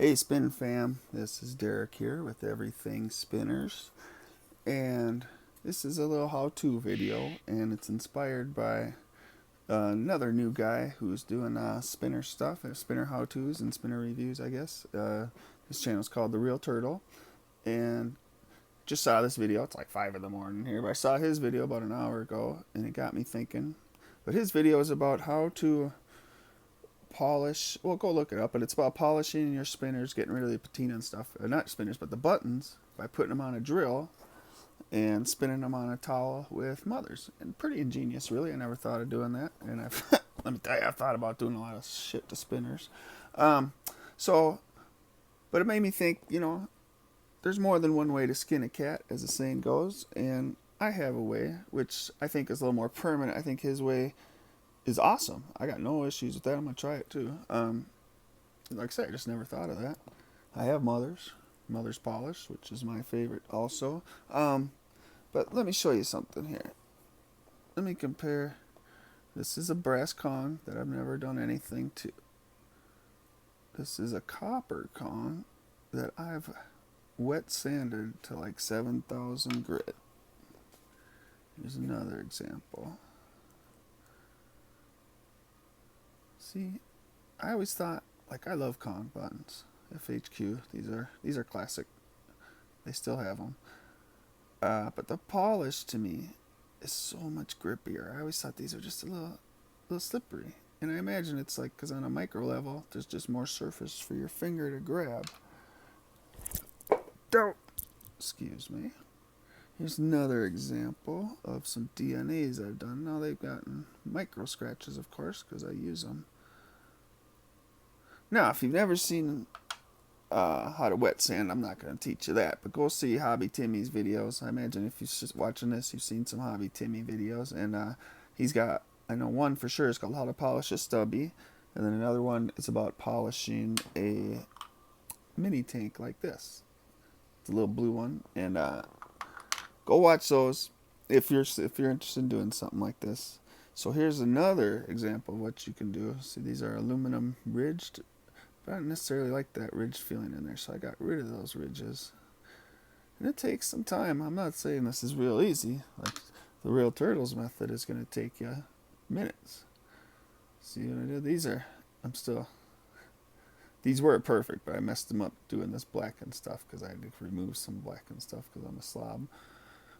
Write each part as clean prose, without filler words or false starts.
Hey Spin Fam, this is Derek here with Everything Spinners, and this is a little how-to video, and it's inspired by another new guy who's doing spinner stuff, spinner how-tos and spinner reviews, I guess. His channel's called The Real Turtle, and just saw this video. It's like 5 in the morning here, but I saw his video about an hour ago, and it got me thinking. But his video is about how to polish. Well, go look it up, but it's about polishing your spinners, getting rid of the patina and stuff. Not spinners, but the buttons by putting them on a drill and spinning them on a towel with mothers. And pretty ingenious, really. I never thought of doing that, and I've let me tell you, I've thought about doing a lot of shit to spinners. Um, so, but it made me think. There's more than one way to skin a cat, as the saying goes, and I have a way which I think is a little more permanent. I think his way is awesome. I got no issues with that. I'm gonna try it too. Like I said, I just never thought of that. I have mother's polish, which is my favorite also. But let me show you something here. Let me compare. This is a brass Kong that I've never done anything to. This is a copper Kong that I've wet sanded to like 7,000 grit. Here's another example. See, I always thought, like, I love Kong buttons. FHQ, these are classic. They still have them. But the polish to me is so much grippier. I always thought these were just a little slippery. And I imagine it's like, because on a micro level, there's just more surface for your finger to grab. Don't. Excuse me. Here's another example of some DNAs I've done. Now they've gotten micro scratches, of course, because I use them. Now, if you've never seen how to wet sand, I'm not going to teach you that. But go see Hobby Timmy's videos. I imagine if you're just watching this, you've seen some Hobby Timmy videos. And he's got, I know one for sure, it's called How to Polish a Stubby. And then another one is about polishing a mini tank like this. It's a little blue one. And go watch those if you're interested in doing something like this. So here's another example of what you can do. See, these are aluminum ridged. But I don't necessarily like that ridge feeling in there, so I got rid of those ridges. And it takes some time. I'm not saying this is real easy. Like the Real Turtles method is going to take you minutes. See what I did? These were perfect, but I messed them up doing this blackened stuff because I had to remove some blackened stuff because I'm a slob.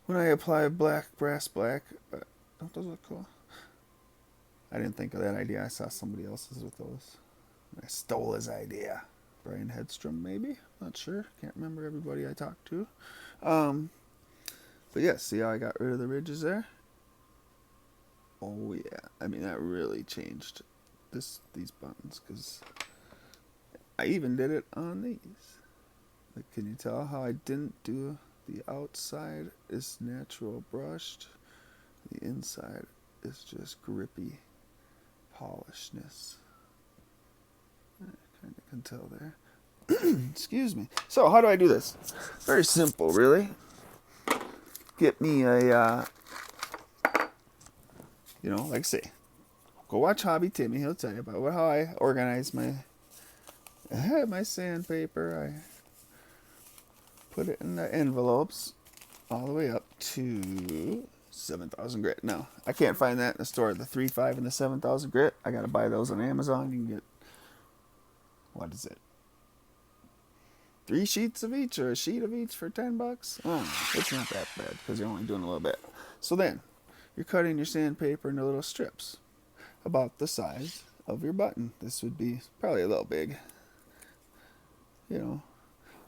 When I apply brass black, don't those look cool? I didn't think of that idea. I saw somebody else's with those. I stole his idea. Brian Hedstrom, maybe? Not sure. Can't remember everybody I talked to. But yeah, see how I got rid of the ridges there? Oh yeah. I mean, that really changed these buttons, because I even did it on these. Like, can you tell how I didn't do the outside is natural brushed? The inside is just grippy polishness. I kind of can tell there. Excuse me. So, how do I do this? Very simple, really. Get me a, like I say, go watch Hobby Timmy. He'll tell you about how I organize my sandpaper. I put it in the envelopes all the way up to 7,000 grit. Now, I can't find that in the store. The 3.5 and the 7,000 grit. I gotta buy those on Amazon. You can get, what is it? 3 sheets of each, or a sheet of each for $10. Oh, it's not that bad because you're only doing a little bit. So then, you're cutting your sandpaper into little strips about the size of your button. This would be probably a little big,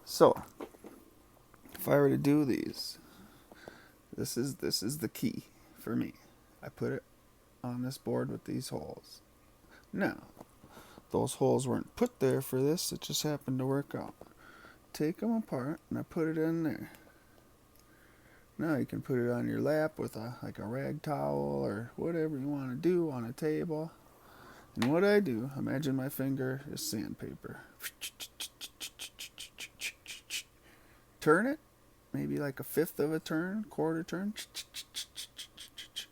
So, if I were to do these, this is the key for me. I put it on this board with these holes. Now, those holes weren't put there for this. It just happened to work out. Take them apart, and I put it in there. Now you can put it on your lap with a rag towel or whatever you want to do on a table. And what I do, imagine my finger is sandpaper. Turn it, maybe like a fifth of a turn, quarter turn.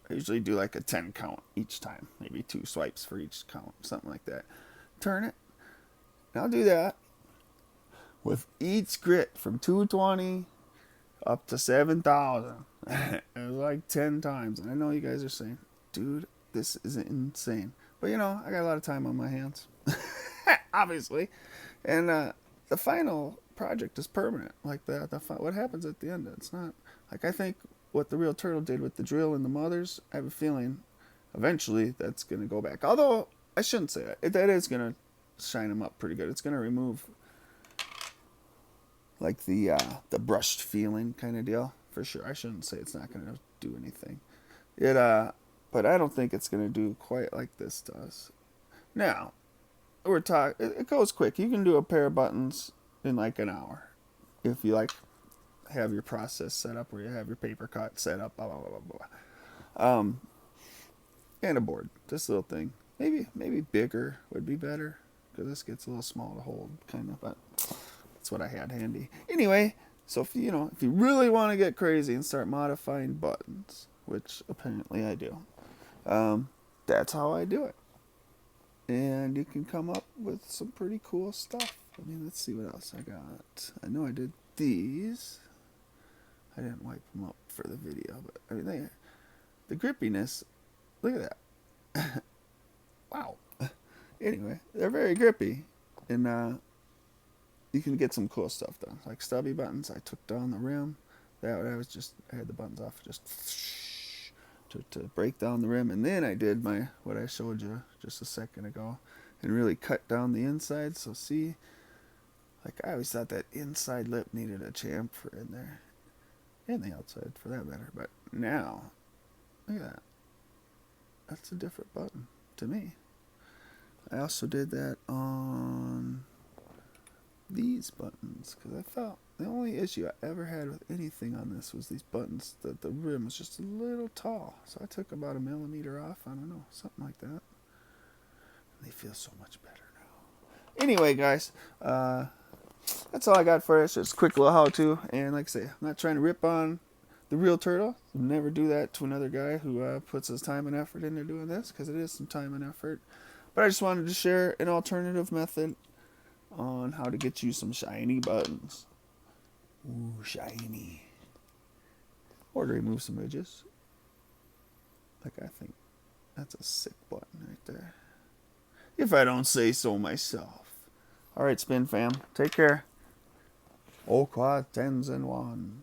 I usually do like a 10 count each time, maybe 2 swipes for each count, something like that. Turn it. And I'll do that. with each grit from 220 up to 7,000. It was like 10 times. And I know you guys are saying, dude, this is insane. But you know, I got a lot of time on my hands. Obviously. And the final project is permanent. Like what happens at the end, it's not. Like, I think what the real turtle did with the drill and the mothers, I have a feeling eventually that's going to go back. Although, I shouldn't say that. That is going to shine them up pretty good. It's going to remove like the brushed feeling kind of deal for sure. I shouldn't say it's not going to do anything. But I don't think it's going to do quite like this does. Now, we're talking. It goes quick. You can do a pair of buttons in like an hour if you like have your process set up where you have your paper cut set up. Blah blah blah blah blah. And a board. This little thing. Maybe bigger would be better because this gets a little small to hold, kind of. But that's what I had handy. Anyway, so if you really want to get crazy and start modifying buttons, which apparently I do, that's how I do it. And you can come up with some pretty cool stuff. I mean, let's see what else I got. I know I did these. I didn't wipe them up for the video, but I mean, the grippiness. Look at that. Wow. Anyway, they're very grippy, and you can get some cool stuff done. Like stubby buttons, I took down the rim. I had the buttons off just to break down the rim, and then I did what I showed you just a second ago, and really cut down the inside. So see, like I always thought that inside lip needed a chamfer in there, and the outside for that matter. But now, look at that. That's a different button to me. I also did that on these buttons because I felt the only issue I ever had with anything on this was these buttons, that the rim was just a little tall. So I took about 1 millimeter off. I don't know, something like that. They feel so much better now. Anyway, guys, that's all I got for you. It's just a quick little how-to. And like I say, I'm not trying to rip on the real turtle. Never do that to another guy who puts his time and effort into doing this, because it is some time and effort. But I just wanted to share an alternative method on how to get you some shiny buttons. Ooh, shiny. Or to remove some ridges. Like, I think that's a sick button right there, if I don't say so myself. Alright, Spin Fam. Take care. Au quad tens and one.